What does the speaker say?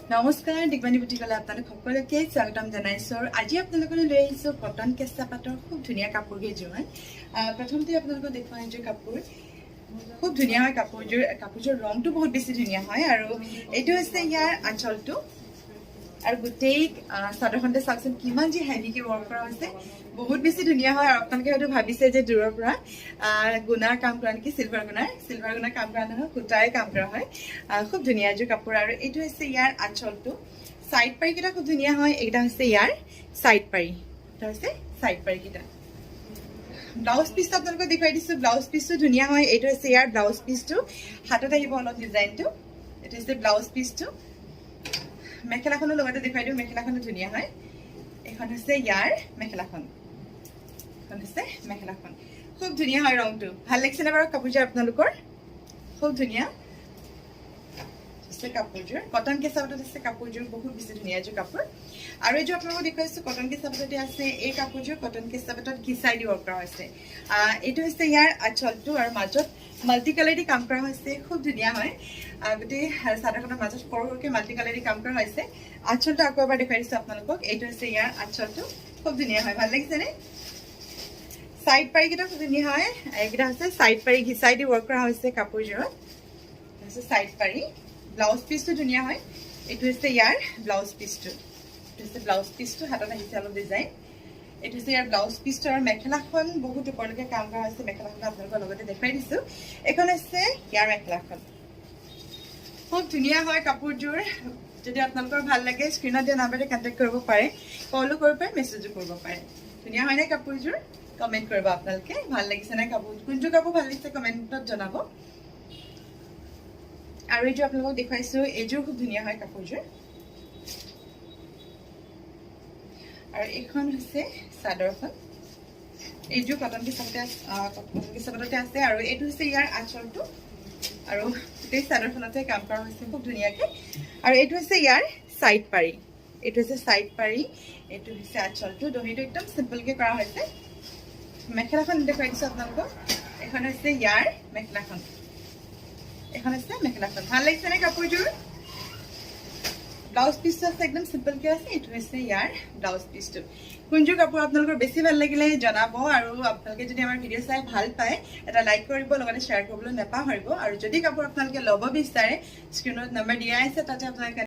নমস্কাৰ দিগবাণী বুটিকলৈ আপোনালোক সকলোকে স্বাগতম জনাইছোঁ আৰু আজি আপোনালোকলৈ লৈ আহিছোঁ কটন কেঁচা পাটৰ খুব ধুনীয়া কাপোৰ কেইযোৰমান প্ৰথমতে আপোনালোকক দেখুৱাই এযোৰ কাপোৰ খুব ধুনীয়া হয় কাপোৰযোৰ ৰংটো বহুত বেছি ধুনীয়া হয় আৰু এইটো হৈছে ইয়াৰ আঁচলটো আৰু গোটেই চাদৰখনতে চাওকচোন কিমান যে হেভিকে ৱৰ্ক কৰা হৈছে বহুত বেছি ধুনীয়া হয় আৰু আপোনালোকে হয়তো ভাবিছে যে দূৰৰ পৰা গুণাৰ কাম কৰা নেকি চিলভাৰ গুণাৰ কাম কৰা নহয় সূতাৰে কাম কৰা হয় খুব ধুনীয়া এযোৰ কাপোৰ আৰু এইটো হৈছে ইয়াৰ আঁচলটো সাইড পাৰিকেইটা খুব ধুনীয়া হয় এইকেইটা হৈছে ইয়াৰ সাইড পাৰি এটা হৈছে সাইড পাৰিকেইটা ব্লাউজ পিচটো আপোনালোকক দেখুৱাই দিছোঁ ব্লাউজ পিচটো ধুনীয়া হয় এইটো হৈছে ইয়াৰ ব্লাউজ পিচটো হাতত আহিব অলপ ডিজাইনটো এইটো হৈছে ব্লাউজ পিচটো মেখেলাখনৰ লগতে দেখুৱাই দিওঁ মেখেলাখনো ধুনীয়া হয় এখন হৈছে ইয়াৰ মেখেলাখন খুব ধুনীয়া হয় ৰংটো ভাল লাগিছেনে বাৰু কাপোৰযোৰ আপোনালোকৰ খুব ধুনীয়া হৈছে কাপোৰযোৰ কটন কেঁচা পাটত আছে কাপোৰযোৰ বহুত বেছি ধুনীয়া এযোৰ কাপোৰ আৰু এইযোৰ আপোনালোকক দেখুৱাইছোঁ কটন কেঁচা পাটতে আছে এই কাপোৰযোৰ কটন কেঁচা পাটত ঘিচাই দি ৱৰ্ক কৰা হৈছে এইটো হৈছে ইয়াৰ আঁচলটো আৰু মাজত মাল্টি কালাৰ দি কাম কৰা হৈছে খুব ধুনীয়া হয় গোটেই চাদৰখনৰ মাজত সৰু সৰুকৈ মাল্টি কালাৰ দি কাম কৰা হৈছে আঁচলটো আকৌ এবাৰ দেখুৱাই দিছোঁ আপোনালোকক এইটো হৈছে ইয়াৰ আঁচলটো খুব ধুনীয়া হয় ভাল লাগিছেনে সাইড পাৰিকেইটা খুব ধুনীয়া হয় এইকেইটা হৈছে সাইড পাৰি ঘিচাই দি ৱৰ্ক কৰা হৈছে কাপোৰযোৰত হৈছে সাইড পাৰি ব্লাউজ পিচটো ধুনীয়া হয় এইটো হৈছে ইয়াৰ ব্লাউজ পিচটো হাতত আহিছে অলপ ডিজাইন এইটো হৈছে ইয়াৰ ব্লাউজ পিচটো আৰু মেখেলাখন বহুত ওপৰলৈকে কাম কৰা হৈছে মেখেলাখন আপোনালোকৰ লগতে দেখুৱাই দিছোঁ এইখন হৈছে ইয়াৰ মেখেলাখন খুব ধুনীয়া হয় কাপোৰযোৰ যদি আপোনালোকৰ ভাল লাগে স্ক্ৰীণত দিয়া নাম্বাৰতে কণ্টেক্ট কৰিব পাৰে কলো কৰিব পাৰে মেছেজো কৰিব পাৰে ধুনীয়া হয়নে কাপোৰযোৰ কমেণ্ট কৰিব আপোনালোকে ভাল লাগিছে নে কাপোৰ কোনযোৰ কাপোৰ ভাল লাগিছে কমেণ্টত জনাব আৰু এইযোৰ আপোনালোকক দেখুৱাইছোঁ এইযোৰ খুব ধুনীয়া হয় কাপোৰযোৰ আৰু এইখন হৈছে চাদৰখন এইযোৰ কটন কেঁচাপাটতে আছে আৰু এইটো হৈছে ইয়াৰ আঁচলটো আৰু গোটেই চাদৰখনতে কাম কৰা হৈছে খুব ধুনীয়াকৈ আৰু এইটো হৈছে ইয়াৰ সাইড পাৰি এইটো হৈছে সাইড পাৰি এইটো হৈছে আঁচলটো দহিটো একদম চিম্পলকৈ কৰা হৈছে মেখেলাখন দেখুৱাই দিছোঁ আপোনালোকক এখন হৈছে ইয়াৰ মেখেলাখন এখন হৈছে মেখেলাখন ভাল লাগিছেনে কাপোৰযোৰ ব্লাউজ পিচটো আছে একদম চিম্পলকৈ আছে এইটো হৈছে ইয়াৰ ব্লাউজ পিচটো কোনযোৰ কাপোৰ আপোনালোকৰ বেছি ভাল লাগিলে জনাব আৰু আপোনালোকে যদি আমাৰ ভিডিঅ' চাই ভাল পায় এটা লাইক কৰিব লগতে শ্বেয়াৰ কৰিবলৈ নাপাহৰিব আৰু যদি কাপোৰ আপোনালোকে ল'ব বিচাৰে স্ক্ৰীণত নম্বৰ দিয়া আছে তাতে আপোনালোকে